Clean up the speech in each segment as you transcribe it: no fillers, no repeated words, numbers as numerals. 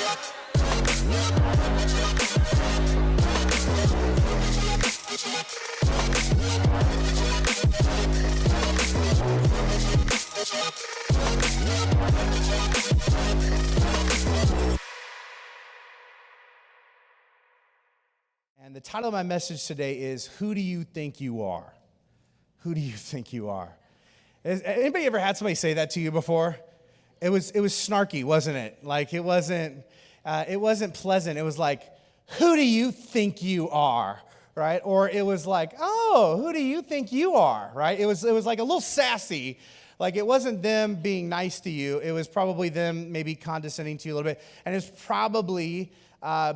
And the title of my message today is, Who Do You Think You Are? Who do you think you are? Has anybody ever had somebody say that to you before? It was snarky, wasn't it? Like it wasn't pleasant. It was like, who do you think you are? Right? Or it was like, oh, who do you think you are? Right? It was like a little sassy. Like it wasn't them being nice to you. It was probably them maybe condescending to you a little bit. And it's probably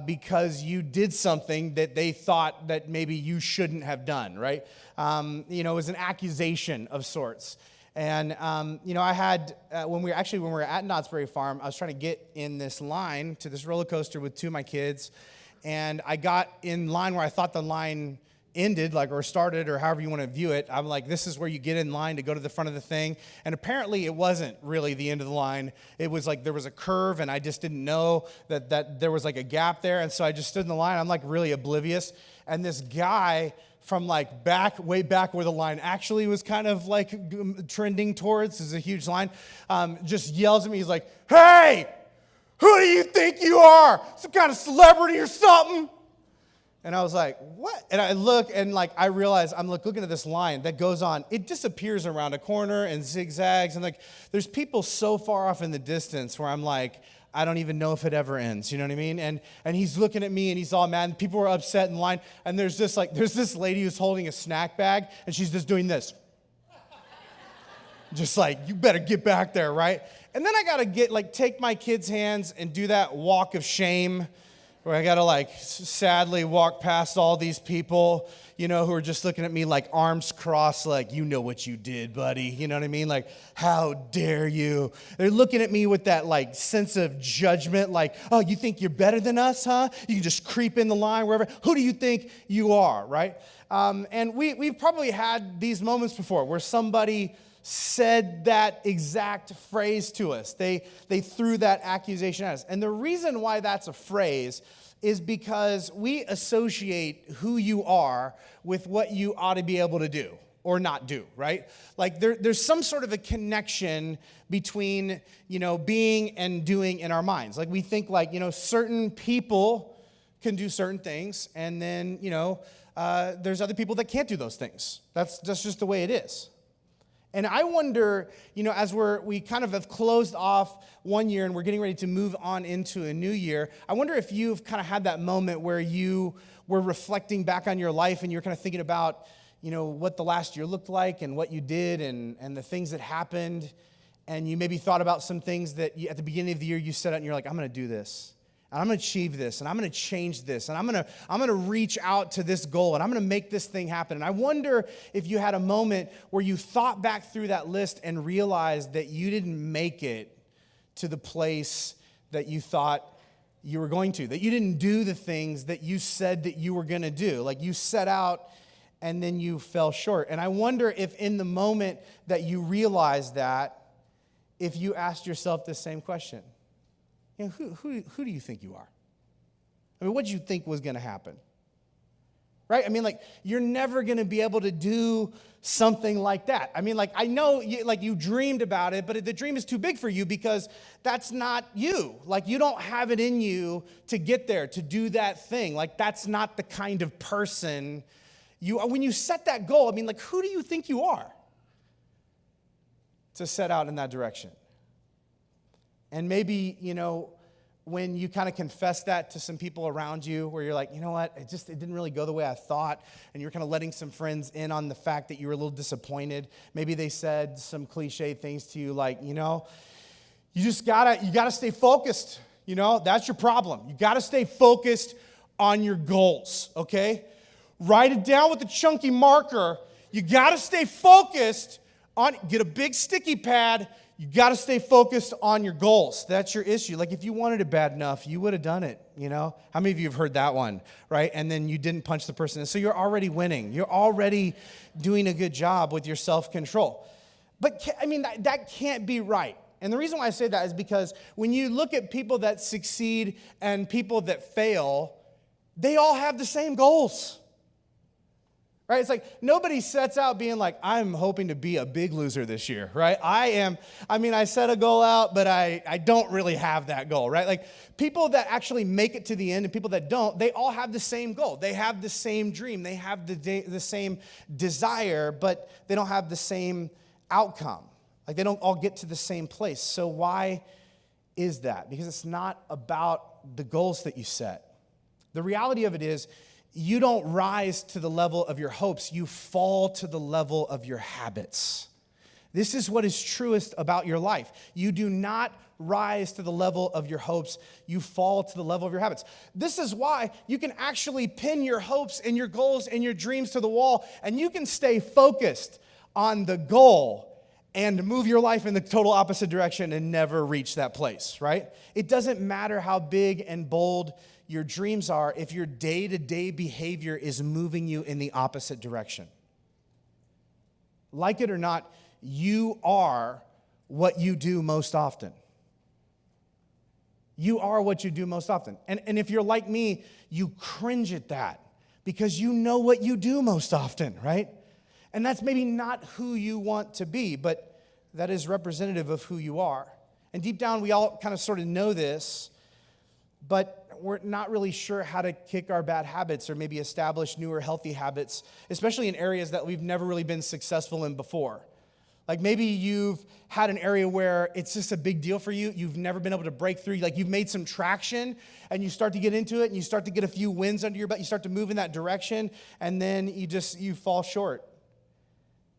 because you did something that they thought that maybe you shouldn't have done, right? It was an accusation of sorts. And, I had, when we were at Knott's Berry Farm, I was trying to get in this line to this roller coaster with two of my kids. And I got in line where I thought the line ended, or started, or however you want to view it. I'm like, this is where you get in line to go to the front of the thing. And apparently it wasn't really the end of the line. It was like there was a curve, and I just didn't know that there was like a gap there. And so I just stood in the line. I'm like really oblivious. And this guy from way back where the line actually was kind of like trending towards, this is a huge line, just yells at me. He's like, hey, who do you think you are? Some kind of celebrity or something? And I was like, what? And I look and I realize I'm looking at this line that goes on. It disappears around a corner and zigzags. And there's people so far off in the distance where I'm like, I don't even know if it ever ends. You know what I mean? And he's looking at me and he's all mad. And people are upset in line. And there's this lady who's holding a snack bag and she's just doing this. Just like, you better get back there, right? And then I got to take my kids' hands and do that walk of shame where I got to sadly walk past all these people, who are just looking at me arms crossed, you know what you did, buddy. You know what I mean? How dare you? They're looking at me with that sense of judgment, oh, you think you're better than us, huh? You can just creep in the line wherever. Who do you think you are, right? And we've probably had these moments before where somebody said that exact phrase to us. They threw that accusation at us. And the reason why that's a phrase is because we associate who you are with what you ought to be able to do or not do, right? There's some sort of a connection between, being and doing in our minds. We think certain people can do certain things, and then, there's other people that can't do those things. That's just the way it is. And I wonder, as we kind of have closed off one year and we're getting ready to move on into a new year, I wonder if you've kind of had that moment where you were reflecting back on your life and you're kind of thinking about, what the last year looked like and what you did and the things that happened. And you maybe thought about some things that at the beginning of the year you set out and you're like, I'm going to do this. And I'm going to achieve this, and I'm going to change this, and I'm going to reach out to this goal, and I'm going to make this thing happen. And I wonder if you had a moment where you thought back through that list and realized that you didn't make it to the place that you thought you were going to, that you didn't do the things that you said that you were going to do. You set out, and then you fell short. And I wonder if in the moment that you realized that, if you asked yourself the same question. Who do you think you are? I mean, what did you think was going to happen? Right? I mean, you're never going to be able to do something like that. I mean, I know you dreamed about it, but the dream is too big for you because that's not you. You don't have it in you to get there, to do that thing. That's not the kind of person you are. When you set that goal, I mean, who do you think you are to set out in that direction? And maybe, when you kind of confess that to some people around you where you're like, you know what, it didn't really go the way I thought, and you're kind of letting some friends in on the fact that you were a little disappointed. Maybe they said some cliche things to you you gotta stay focused. That's your problem. You gotta stay focused on your goals, okay? Write it down with a chunky marker. You gotta stay focused get a big sticky pad. You got to stay focused on your goals. That's your issue. If you wanted it bad enough, you would have done it, How many of you have heard that one, right? And then you didn't punch the person. So you're already winning. You're already doing a good job with your self-control. But, that can't be right. And the reason why I say that is because when you look at people that succeed and people that fail, they all have the same goals. Right? It's like nobody sets out being like, I'm hoping to be a big loser this year, right? I set a goal out, but I don't really have that goal, right? Like people that actually make it to the end and people that don't, they all have the same goal. They have the same dream. They have the same desire, but they don't have the same outcome. Like they don't all get to the same place. So why is that? Because it's not about the goals that you set. The reality of it is, you don't rise to the level of your hopes. You fall to the level of your habits. This is what is truest about your life. You do not rise to the level of your hopes. You fall to the level of your habits. This is why you can actually pin your hopes and your goals and your dreams to the wall, and you can stay focused on the goal and move your life in the total opposite direction and never reach that place, right? It doesn't matter how big and bold your dreams are if your day-to-day behavior is moving you in the opposite direction. Like it or not, you are what you do most often. You are what you do most often. And if you're like me, you cringe at that because you know what you do most often, right? And that's maybe not who you want to be, but that is representative of who you are. And deep down, we all kind of sort of know this, but we're not really sure how to kick our bad habits or maybe establish newer healthy habits, especially in areas that we've never really been successful in before. Like maybe you've had an area where it's just a big deal for you. You've never been able to break through. Like you've made some traction and you start to get into it and you start to get a few wins under your belt. You start to move in that direction and then you fall short.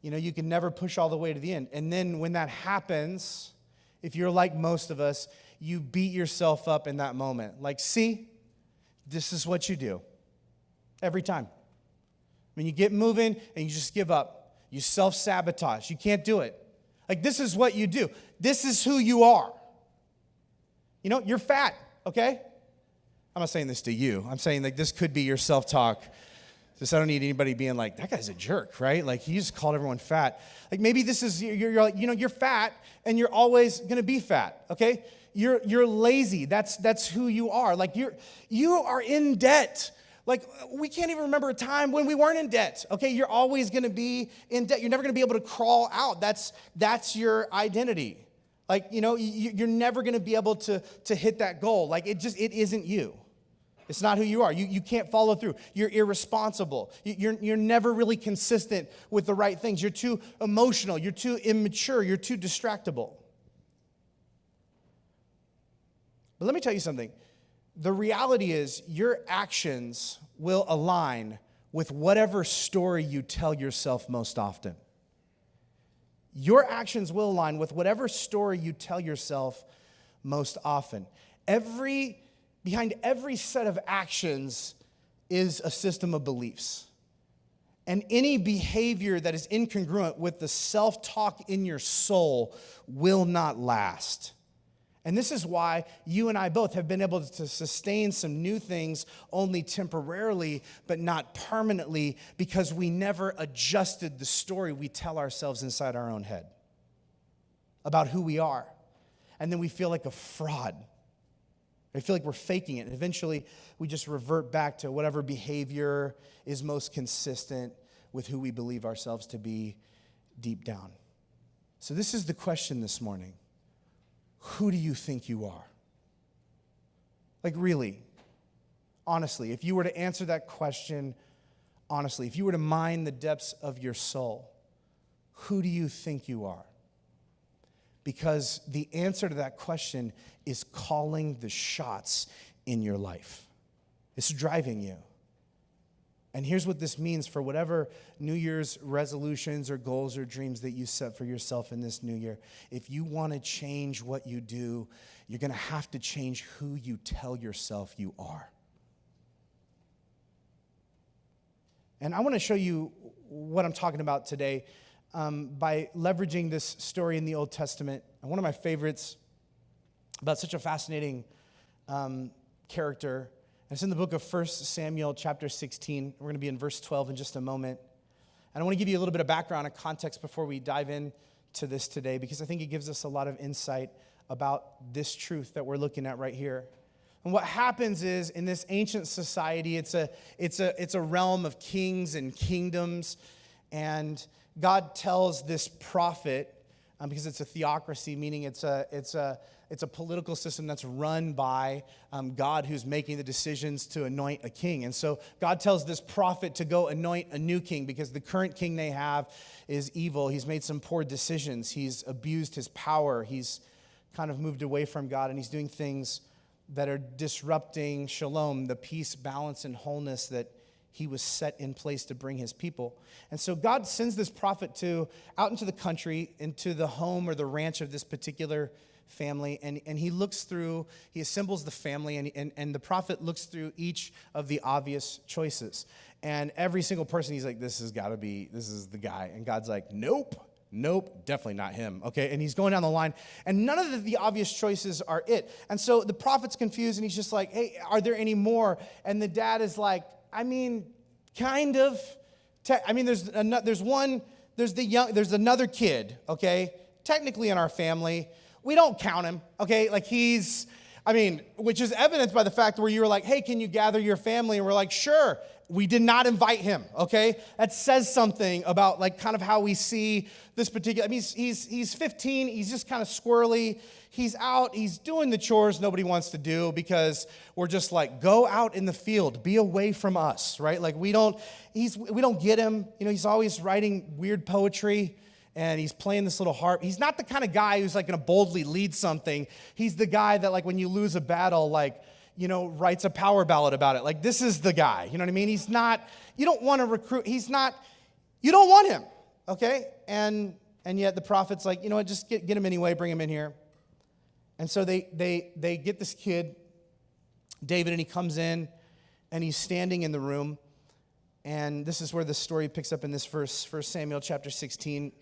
You know, you can never push all the way to the end. And then when that happens, if you're like most of us, you beat yourself up in that moment. Like, see, this is what you do every time. When you get moving and you just give up, you self-sabotage. You can't do it. Like, this is what you do. This is who you are. You know, you're fat, okay? I'm not saying this to you. I'm saying like this could be your self-talk. Just I don't need anybody being like, that guy's a jerk, right? Like he just called everyone fat. Like maybe this is, you're fat and you're always gonna be fat, okay? You're lazy. That's who you are. Like you are in debt. Like we can't even remember a time when we weren't in debt. Okay, you're always going to be in debt. You're never going to be able to crawl out. That's your identity. Like you're never going to be able to hit that goal. Like it isn't you. It's not who you are. You can't follow through. You're irresponsible. You're never really consistent with the right things. You're too emotional. You're too immature. You're too distractible. But let me tell you something. The reality is your actions will align with whatever story you tell yourself most often. Your actions will align with whatever story you tell yourself most often. Behind every set of actions is a system of beliefs. And any behavior that is incongruent with the self-talk in your soul will not last. And this is why you and I both have been able to sustain some new things only temporarily, but not permanently, because we never adjusted the story we tell ourselves inside our own head about who we are. And then we feel like a fraud. I feel like we're faking it. And eventually, we just revert back to whatever behavior is most consistent with who we believe ourselves to be deep down. So this is the question this morning. Who do you think you are? Like really, honestly, if you were to answer that question honestly, if you were to mine the depths of your soul, who do you think you are? Because the answer to that question is calling the shots in your life. It's driving you. And here's what this means for whatever New Year's resolutions or goals or dreams that you set for yourself in this new year. If you want to change what you do, you're going to have to change who you tell yourself you are. And I want to show you what I'm talking about today by leveraging this story in the Old Testament. And one of my favorites about such a fascinating character. It's in the book of 1 Samuel chapter 16. We're going to be in verse 12 in just a moment. And I want to give you a little bit of background and context before we dive in to this today because I think it gives us a lot of insight about this truth that we're looking at right here. And what happens is in this ancient society, it's a realm of kings and kingdoms, and God tells this prophet, because it's a theocracy, meaning it's a political system that's run by God who's making the decisions to anoint a king. And so God tells this prophet to go anoint a new king because the current king they have is evil. He's made some poor decisions. He's abused his power. He's kind of moved away from God, and he's doing things that are disrupting shalom, the peace, balance, and wholeness that he was set in place to bring his people. And so God sends this prophet out into the country, into the home or the ranch of this particular family, and he assembles the family, and the prophet looks through each of the obvious choices. And every single person, he's like, this is the guy. And God's like, nope, definitely not him, okay? And he's going down the line, and none of the obvious choices are it. And so the prophet's confused, and he's just like, hey, are there any more? And the dad is like, I mean, kind of. There's another kid, okay? Technically in our family, we don't count him, okay? Like which is evidenced by the fact where you were like, hey, can you gather your family? And we're like, sure. We did not invite him, okay? That says something about like kind of how we see this particular, he's 15, he's just kind of squirrely. He's out, he's doing the chores nobody wants to do because we're just like, go out in the field, be away from us, right? Like we don't get him. He's always writing weird poetry and he's playing this little harp. He's not the kind of guy who's like gonna boldly lead something. He's the guy that like when you lose a battle, like, writes a power ballad about it. Like, this is the guy. You know what I mean? He's not, you don't want to recruit, you don't want him, okay? And yet the prophet's like, you know what, just get him anyway, bring him in here. And so they get this kid, David, and he comes in, and he's standing in the room. And this is where the story picks up in this verse, 1 Samuel chapter 16,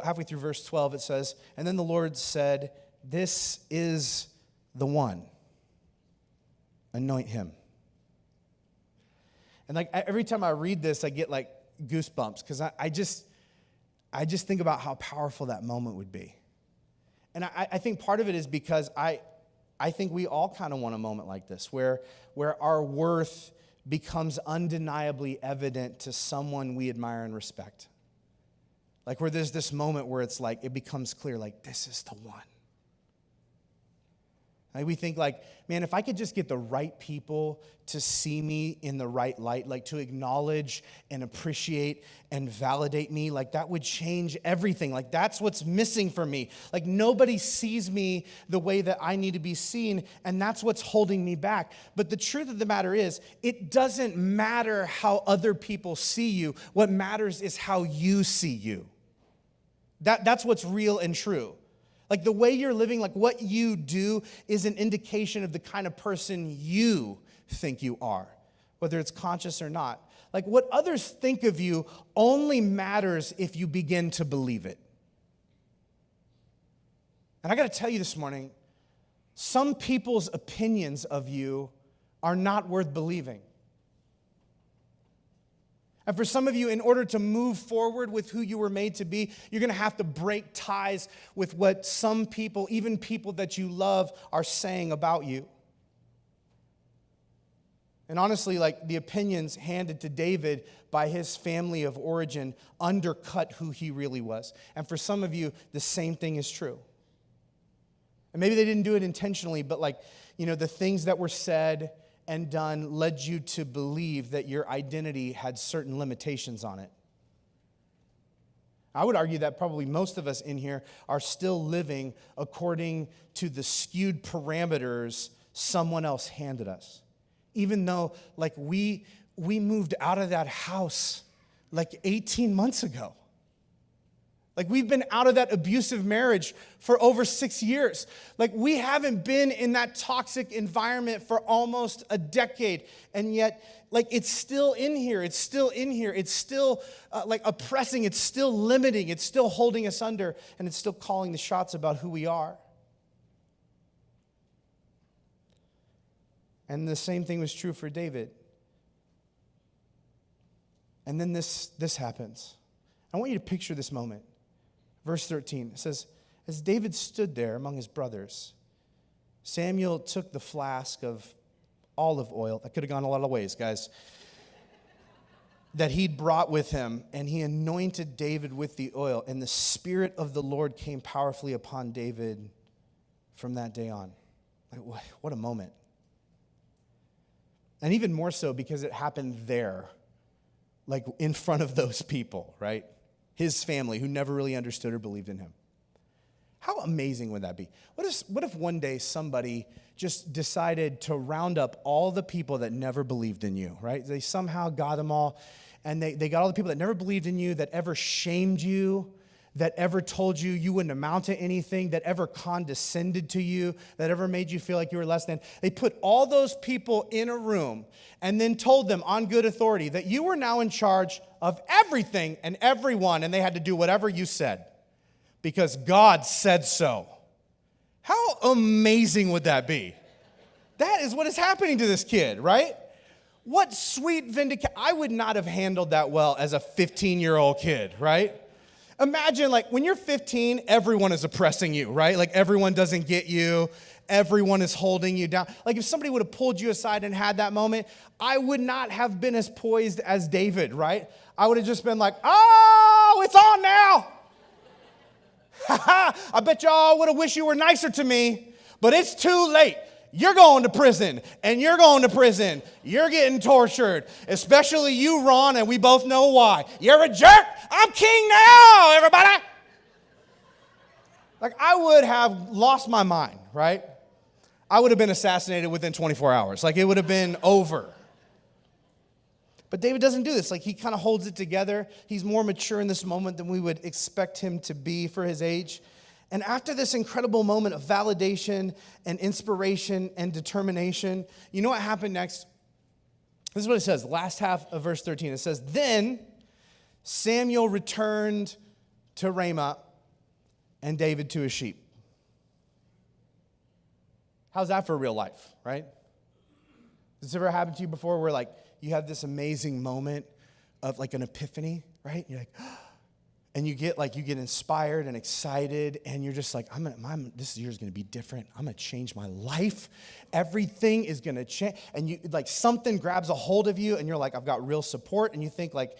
halfway through verse 12, it says, and then the Lord said, this is the one. Anoint him. And like every time I read this, I get like goosebumps because I just think about how powerful that moment would be. And I think part of it is because I think we all kind of want a moment like this where our worth becomes undeniably evident to someone we admire and respect. Like where there's this moment where it's like, it becomes clear, like this is the one. Like we think like, man, if I could just get the right people to see me in the right light, like to acknowledge and appreciate and validate me, like that would change everything. Like that's what's missing for me. Like nobody sees me the way that I need to be seen, and that's what's holding me back. But the truth of the matter is, it doesn't matter how other people see you. What matters is how you see you. That's what's real and true. Like the way you're living, like what you do is an indication of the kind of person you think you are, whether it's conscious or not. Like what others think of you only matters if you begin to believe it. And I got to tell you this morning, some people's opinions of you are not worth believing. And for some of you, in order to move forward with who you were made to be, you're going to have to break ties with what some people, even people that you love, are saying about you. And honestly, like the opinions handed to David by his family of origin undercut who he really was. And for some of you, the same thing is true. And maybe they didn't do it intentionally, but like, the things that were said and done led you to believe that your identity had certain limitations on it. I would argue that probably most of us in here are still living according to the skewed parameters someone else handed us. Even though like we moved out of that house like 18 months ago. Like we've been out of that abusive marriage for over 6 years. Like we haven't been in that toxic environment for almost a decade. And yet, like it's still in here. It's still in here. It's still like oppressing. It's still limiting. It's still holding us under. And it's still calling the shots about who we are. And the same thing was true for David. And then this happens. I want you to picture this moment. Verse 13, it says, as David stood there among his brothers, Samuel took the flask of olive oil. That could have gone a lot of ways, guys. That he'd brought with him, and he anointed David with the oil. And the Spirit of the Lord came powerfully upon David from that day on. Like, what a moment. And even more so because it happened there, like in front of those people, right? His family who never really understood or believed in him. How amazing would that be? What if one day somebody just decided to round up all the people that never believed in you, right? They somehow got them all, and they got all the people that never believed in you, that ever shamed you, that ever told you you wouldn't amount to anything, that ever condescended to you, that ever made you feel like you were less than. They put all those people in a room and then told them on good authority that you were now in charge of everything and everyone, and they had to do whatever you said because God said so. How amazing would that be? That is what is happening to this kid, right? What sweet vindication. I would not have handled that well as a 15-year-old kid, right? Imagine, like, when you're 15, everyone is oppressing you, right? Like, everyone doesn't get you. Everyone is holding you down. Like, if somebody would have pulled you aside and had that moment, I would not have been as poised as David, right? I would have just been like, oh, it's on now. I bet y'all would have wished you were nicer to me, but it's too late. You're going to prison, and you're going to prison. You're getting tortured, especially you, Ron, and we both know why. You're a jerk. I'm king now, everybody. Like, I would have lost my mind, right? I would have been assassinated within 24 hours. Like, it would have been over. But David doesn't do this. Like, he kind of holds it together. He's more mature in this moment than we would expect him to be for his age. And after this incredible moment of validation and inspiration and determination, you know what happened next? This is what it says, the last half of verse 13. It says, then Samuel returned to Ramah and David to his sheep. How's that for real life, right? Has this ever happened to you before where, like, you have this amazing moment of, like, an epiphany, right? You're like, and you get inspired and excited, and you're just like, this year's going to be different. I'm going to change my life. Everything is going to change. And you, like, something grabs a hold of you, and you're like, I've got real support. And you think, like,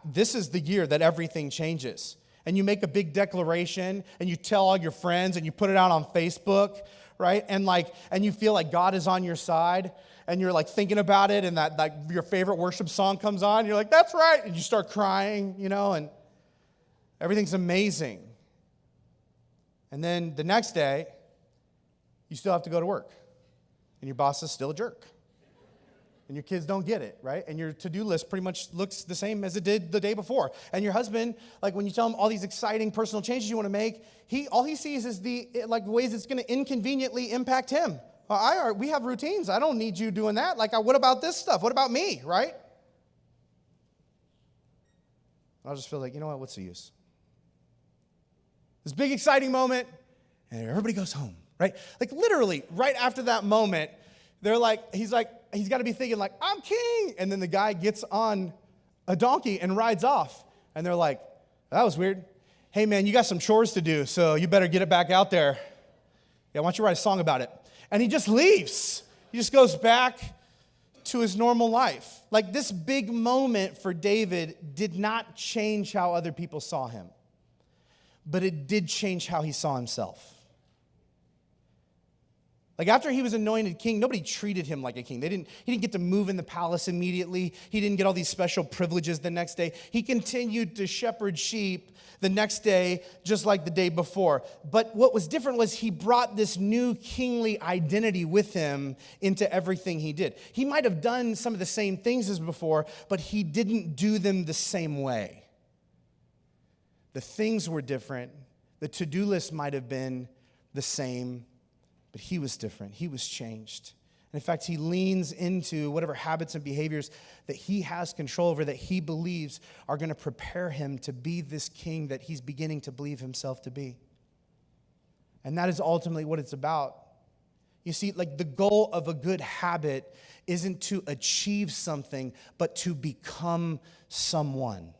this is the year that everything changes. And you make a big declaration, and you tell all your friends, and you put it out on Facebook, right? And you feel like God is on your side. And you're like thinking about it, and that, like, your favorite worship song comes on. And you're like, that's right. And you start crying, and everything's amazing. And then the next day, you still have to go to work. And your boss is still a jerk. And your kids don't get it, right? And your to-do list pretty much looks the same as it did the day before. And your husband, like, when you tell him all these exciting personal changes you want to make, all he sees is the ways it's going to inconveniently impact him. We have routines. I don't need you doing that. Like, what about this stuff? What about me, right? I'll just feel like, you know what? What's the use? This big exciting moment, and everybody goes home, right? Like, literally, right after that moment, he's got to be thinking, like, I'm king. And then the guy gets on a donkey and rides off. And they're like, that was weird. Hey, man, you got some chores to do, so you better get it back out there. Yeah, why don't you write a song about it? And he just leaves. He just goes back to his normal life. Like, this big moment for David did not change how other people saw him, but it did change how he saw himself. Like, after he was anointed king, nobody treated him like a king. He didn't get to move in the palace immediately. He didn't get all these special privileges the next day. He continued to shepherd sheep the next day, just like the day before. But what was different was he brought this new kingly identity with him into everything he did. He might have done some of the same things as before, but he didn't do them the same way. The things were different. The to-do list might have been the same, but he was different. He was changed. And in fact, he leans into whatever habits and behaviors that he has control over, that he believes are going to prepare him to be this king that he's beginning to believe himself to be. And that is ultimately what it's about. You see, like, the goal of a good habit isn't to achieve something, but to become someone.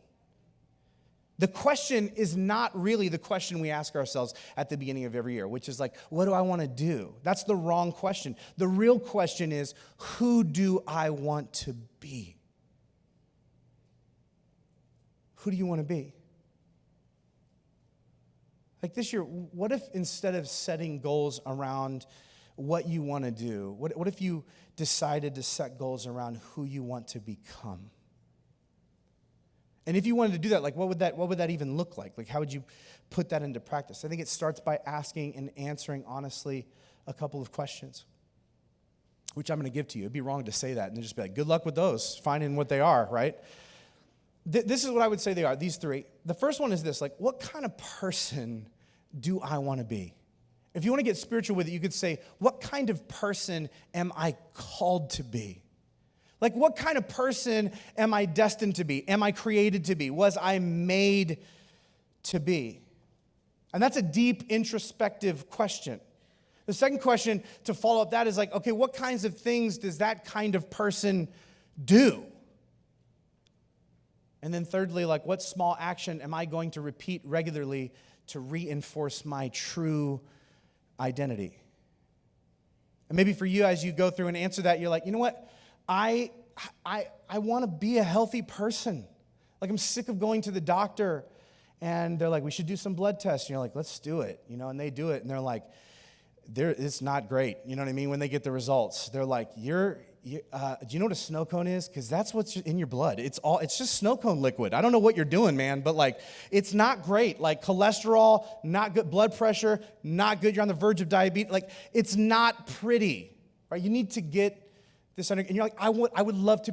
The question is not really the question we ask ourselves at the beginning of every year, which is like, what do I want to do? That's the wrong question. The real question is, who do I want to be? Who do you want to be? Like this year, what if instead of setting goals around what you want to do, what if you decided to set goals around who you want to become? And if you wanted to do that, like what would that even look like? Like how would you put that into practice? I think it starts by asking and answering honestly a couple of questions, which I'm going to give to you. It'd be wrong to say that and just be like, good luck with those, finding what they are, right? This is what I would say they are, these three. The first one is this, like, what kind of person do I want to be? If you want to get spiritual with it, you could say, what kind of person am I called to be? Like, what kind of person am I destined to be? Am I created to be? Was I made to be? And that's a deep, introspective question. The second question to follow up that is like, okay, what kinds of things does that kind of person do? And then thirdly, like, what small action am I going to repeat regularly to reinforce my true identity? And maybe for you, as you go through and answer that, you're like, you know what? I want to be a healthy person. Like, I'm sick of going to the doctor, and they're like, we should do some blood tests. And you're like, let's do it. And they do it, and they're like, it's not great. You know what I mean? When they get the results, they're like, do you know what a snow cone is? Because that's what's in your blood. It's just snow cone liquid. I don't know what you're doing, man, but like, it's not great. Like cholesterol, not good. Blood pressure, not good. You're on the verge of diabetes. Like, it's not pretty, right? You need to get this under, and you're like, I would love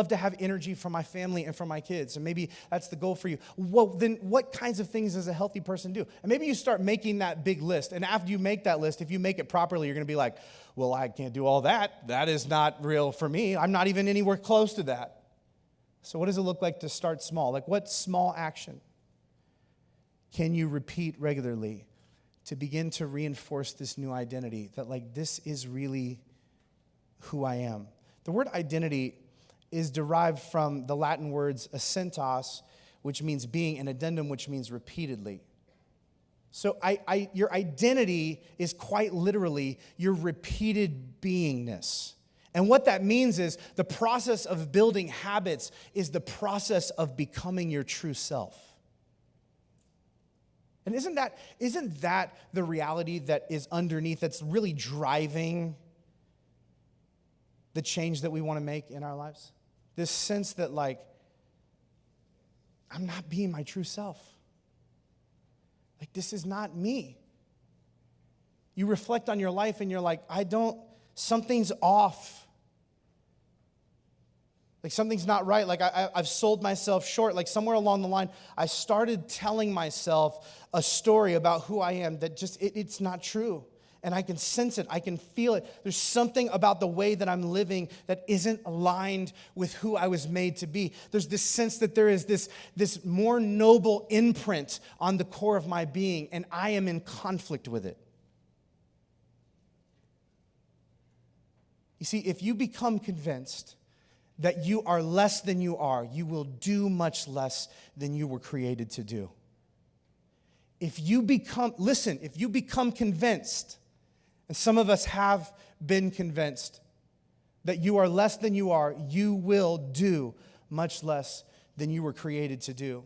to have energy for my family and for my kids. And maybe that's the goal for you. Well, then what kinds of things does a healthy person do? And maybe you start making that big list. And after you make that list, if you make it properly, you're going to be like, well, I can't do all that. That is not real for me. I'm not even anywhere close to that. So what does it look like to start small? Like, what small action can you repeat regularly to begin to reinforce this new identity that, like, this is really who I am? The word identity is derived from the Latin words assentos, which means being, and addendum, which means repeatedly. So your identity is quite literally your repeated beingness. And what that means is the process of building habits is the process of becoming your true self. And isn't that the reality that is underneath, that's really driving the change that we want to make in our lives? This sense that, like, I'm not being my true self. Like, this is not me. You reflect on your life and you're like, something's off. Like, something's not right. Like, I've sold myself short. Like, somewhere along the line, I started telling myself a story about who I am that just, it's not true. And I can sense it. I can feel it. There's something about the way that I'm living that isn't aligned with who I was made to be. There's this sense that there is this more noble imprint on the core of my being, and I am in conflict with it. You see, if you become convinced that you are less than you are, you will do much less than you were created to do. If you become convinced, and some of us have been convinced that you are less than you are, you will do much less than you were created to do.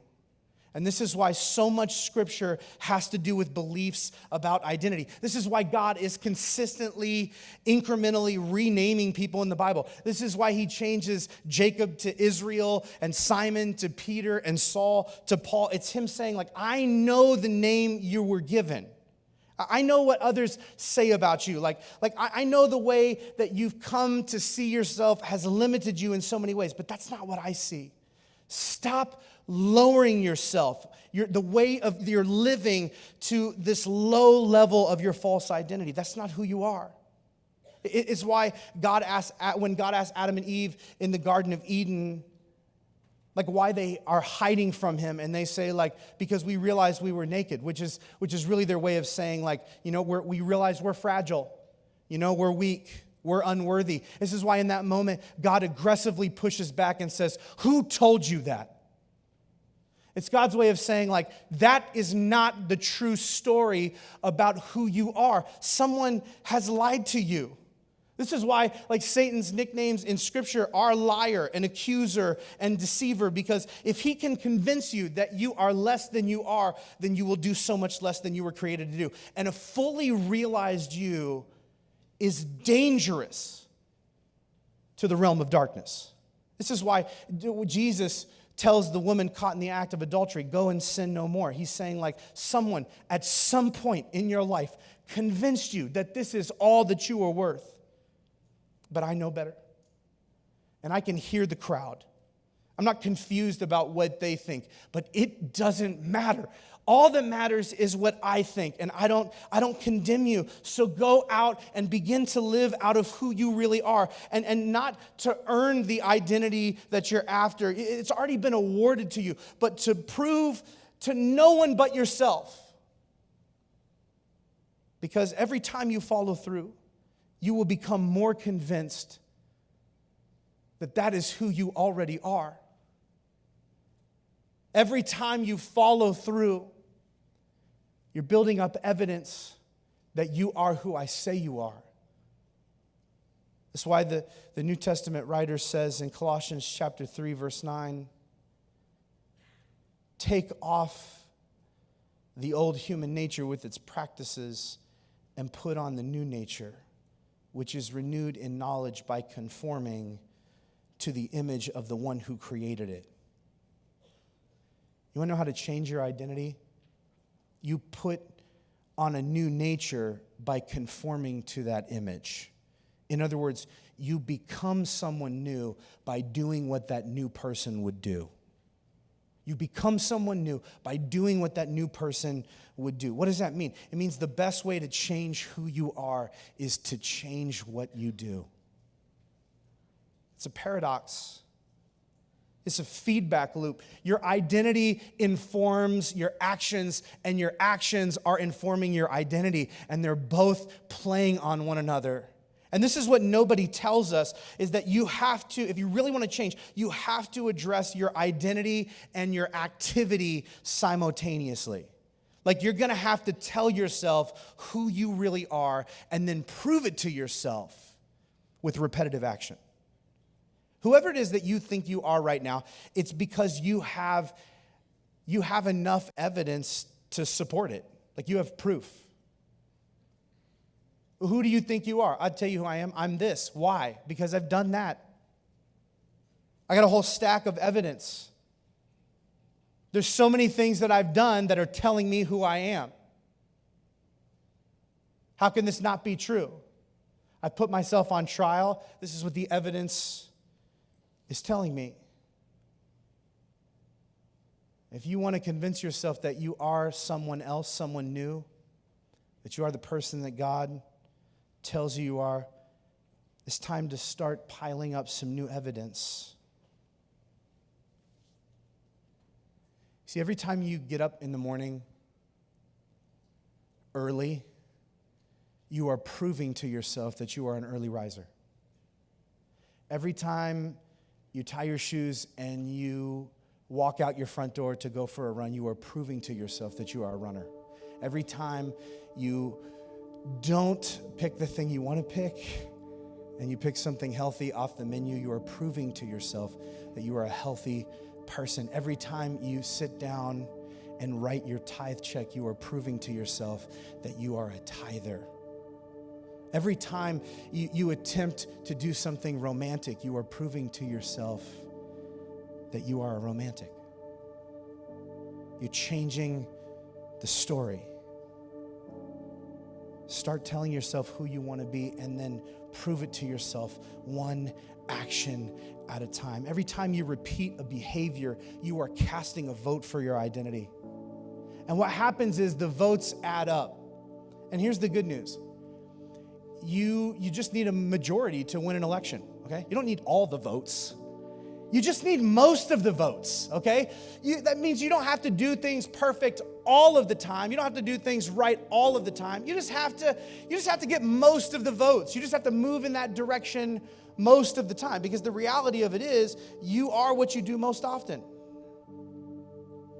And this is why so much scripture has to do with beliefs about identity. This is why God is consistently, incrementally renaming people in the Bible. This is why he changes Jacob to Israel and Simon to Peter and Saul to Paul. It's him saying, like, I know the name you were given. I know what others say about you. Like I know the way that you've come to see yourself has limited you in so many ways, but that's not what I see. Stop lowering yourself, the way of your living, to this low level of your false identity. That's not who you are. It's why when God asked Adam and Eve in the Garden of Eden, like, why they are hiding from him, and they say, like, because we realized we were naked, which is really their way of saying, like, we realize we're fragile, we're weak, we're unworthy. This is why in that moment, God aggressively pushes back and says, who told you that? It's God's way of saying, like, that is not the true story about who you are. Someone has lied to you. This is why, like, Satan's nicknames in Scripture are liar and accuser and deceiver, because if he can convince you that you are less than you are, then you will do so much less than you were created to do. And a fully realized you is dangerous to the realm of darkness. This is why Jesus tells the woman caught in the act of adultery, go and sin no more. He's saying, like, someone at some point in your life convinced you that this is all that you are worth. But I know better. And I can hear the crowd. I'm not confused about what they think, but it doesn't matter. All that matters is what I think, and I don't condemn you. So go out and begin to live out of who you really are, and not to earn the identity that you're after. It's already been awarded to you, but to prove to no one but yourself. Because every time you follow through, you will become more convinced that that is who you already are. Every time you follow through, you're building up evidence that you are who I say you are. That's why the New Testament writer says in Colossians chapter 3, verse 9, take off the old human nature with its practices and put on the new nature, which is renewed in knowledge by conforming to the image of the one who created it. You want to know how to change your identity? You put on a new nature by conforming to that image. In other words, you become someone new by doing what that new person would do. You become someone new by doing what that new person would do. What does that mean? It means the best way to change who you are is to change what you do. It's a paradox. It's a feedback loop. Your identity informs your actions, and your actions are informing your identity, and they're both playing on one another. And this is what nobody tells us, is that you have to, if you really want to change, you have to address your identity and your activity simultaneously. Like, you're going to have to tell yourself who you really are and then prove it to yourself with repetitive action. Whoever it is that you think you are right now, it's because you have enough evidence to support it. Like, you have proof. Who do you think you are? I'll tell you who I am. I'm this. Why? Because I've done that. I got a whole stack of evidence. There's so many things that I've done that are telling me who I am. How can this not be true? I put myself on trial. This is what the evidence is telling me. If you want to convince yourself that you are someone else, someone new, that you are the person that God tells you are, it's time to start piling up some new evidence. See, every time you get up in the morning early, you are proving to yourself that you are an early riser. Every time you tie your shoes and you walk out your front door to go for a run, you are proving to yourself that you are a runner. Every time you don't pick the thing you want to pick and you pick something healthy off the menu, you are proving to yourself that you are a healthy person. Every time you sit down and write your tithe check, you are proving to yourself that you are a tither. Every time you attempt to do something romantic, you are proving to yourself that you are a romantic. You're changing the story. Start telling yourself who you want to be and then prove it to yourself one action at a time. Every time you repeat a behavior, you are casting a vote for your identity. And what happens is the votes add up. And here's the good news. You just need a majority to win an election, okay? You don't need all the votes. You just need most of the votes, okay? That means you don't have to do things perfect all of the time. You don't have to do things right all of the time. You just have to get most of the votes. You just have to move in that direction most of the time, because the reality of it is you are what you do most often.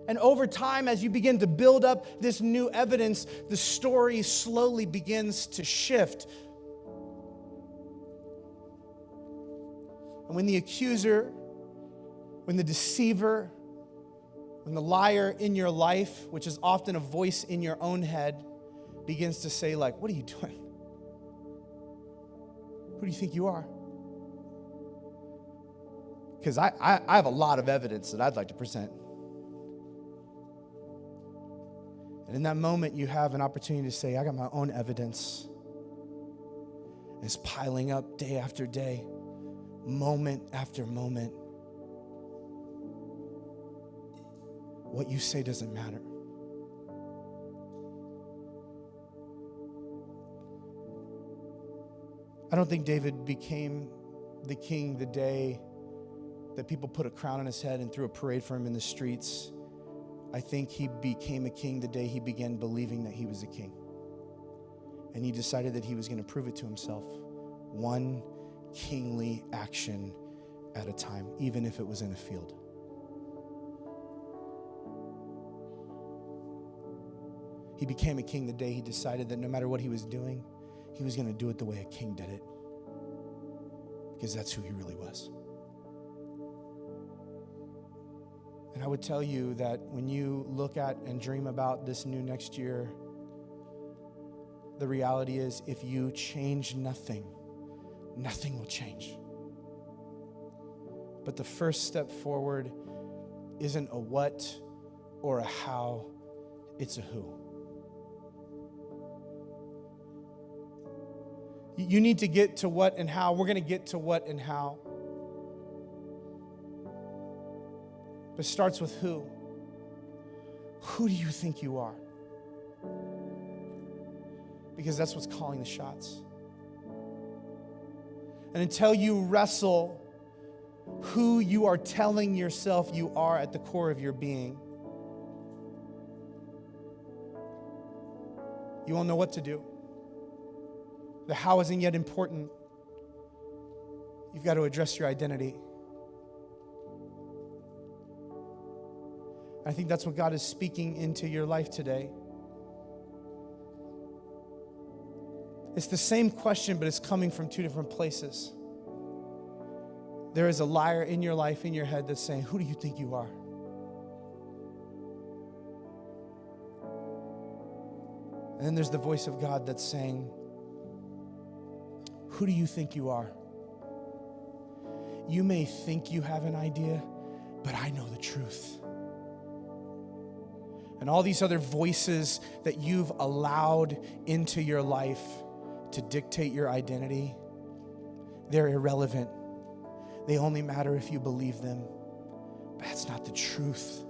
And over time, as you begin to build up this new evidence, the story slowly begins to shift. And when the accuser, when the deceiver, when the liar in your life, which is often a voice in your own head, begins to say, like, what are you doing? Who do you think you are? Because I have a lot of evidence that I'd like to present. And in that moment, you have an opportunity to say, I got my own evidence. And it's piling up day after day, moment after moment. What you say doesn't matter. I don't think David became the king the day that people put a crown on his head and threw a parade for him in the streets. I think he became a king the day he began believing that he was a king. And he decided that he was going to prove it to himself. One kingly action at a time, even if it was in a field. He became a king the day he decided that no matter what he was doing, he was going to do it the way a king did it. Because that's who he really was. And I would tell you that when you look at and dream about this new next year, the reality is if you change nothing, nothing will change. But the first step forward isn't a what or a how, it's a who. You need to get to what and how. We're going to get to what and how. But it starts with who. Who do you think you are? Because that's what's calling the shots. And until you wrestle who you are telling yourself you are at the core of your being, you won't know what to do. The how isn't yet important. You've got to address your identity. I think that's what God is speaking into your life today. It's the same question, but it's coming from two different places. There is a liar in your life, in your head, that's saying, who do you think you are? And then there's the voice of God that's saying, who do you think you are? You may think you have an idea, but I know the truth. And all these other voices that you've allowed into your life to dictate your identity, they're irrelevant. They only matter if you believe them. But that's not the truth.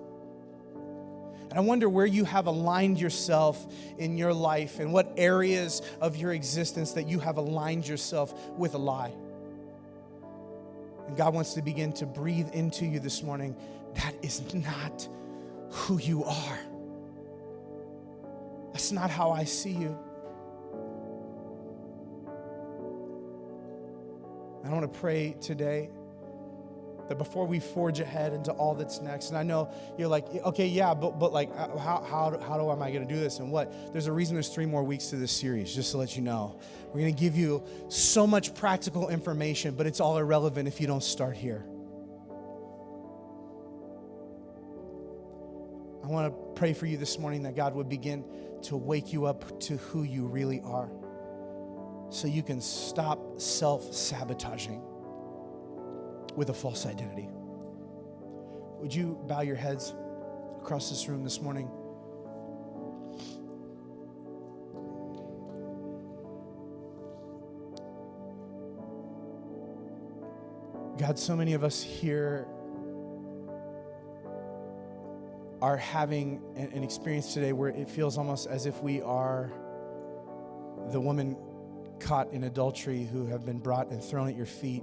And I wonder where you have aligned yourself in your life and what areas of your existence that you have aligned yourself with a lie. And God wants to begin to breathe into you this morning. That is not who you are. That's not how I see you. I want to pray today that before we forge ahead into all that's next, and I know you're like, okay, yeah, but like, how am I going to do this and what? There's a reason there's 3 more weeks to this series, just to let you know. We're going to give you so much practical information, but it's all irrelevant if you don't start here. I want to pray for you this morning that God would begin to wake you up to who you really are so you can stop self-sabotaging with a false identity. Would you bow your heads across this room this morning? God, so many of us here are having an experience today where it feels almost as if we are the woman caught in adultery who have been brought and thrown at your feet.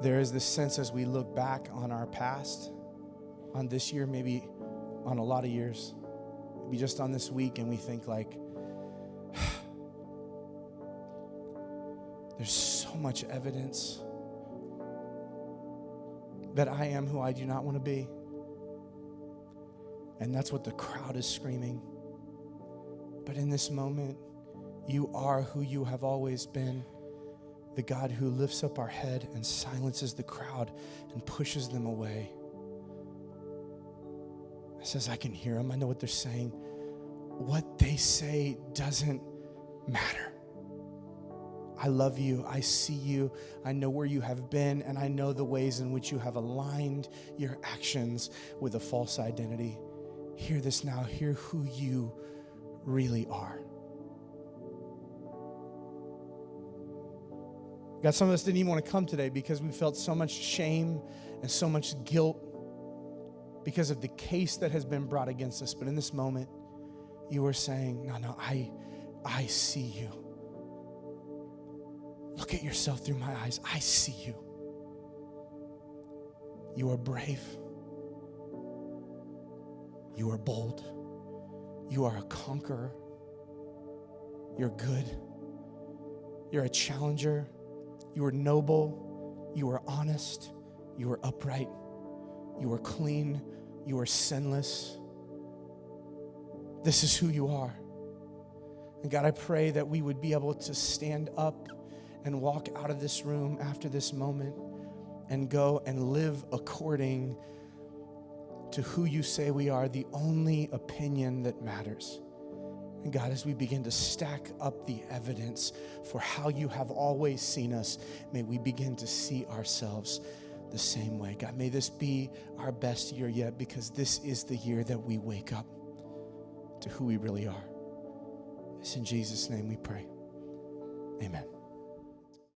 There is this sense as we look back on our past, on this year, maybe on a lot of years, maybe just on this week, and we think like, there's so much evidence. that I am who I do not want to be. And that's what the crowd is screaming. But in this moment, you are who you have always been, the God who lifts up our head and silences the crowd and pushes them away. It says, I can hear them. I know what they're saying. What they say doesn't matter. I love you. I see you. I know where you have been, and I know the ways in which you have aligned your actions with a false identity. Hear this now. Hear who you really are. God, some of us didn't even want to come today because we felt so much shame and so much guilt because of the case that has been brought against us. But in this moment, you are saying, no, I see you. Look at yourself through my eyes. I see you. You are brave. You are bold. You are a conqueror. You're good. You're a challenger. You are noble. You are honest. You are upright. You are clean. You are sinless. This is who you are. And God, I pray that we would be able to stand up and walk out of this room after this moment and go and live according to who you say we are, the only opinion that matters. And God, as we begin to stack up the evidence for how you have always seen us, may we begin to see ourselves the same way. God, may this be our best year yet, because this is the year that we wake up to who we really are. It's in Jesus' name we pray. Amen.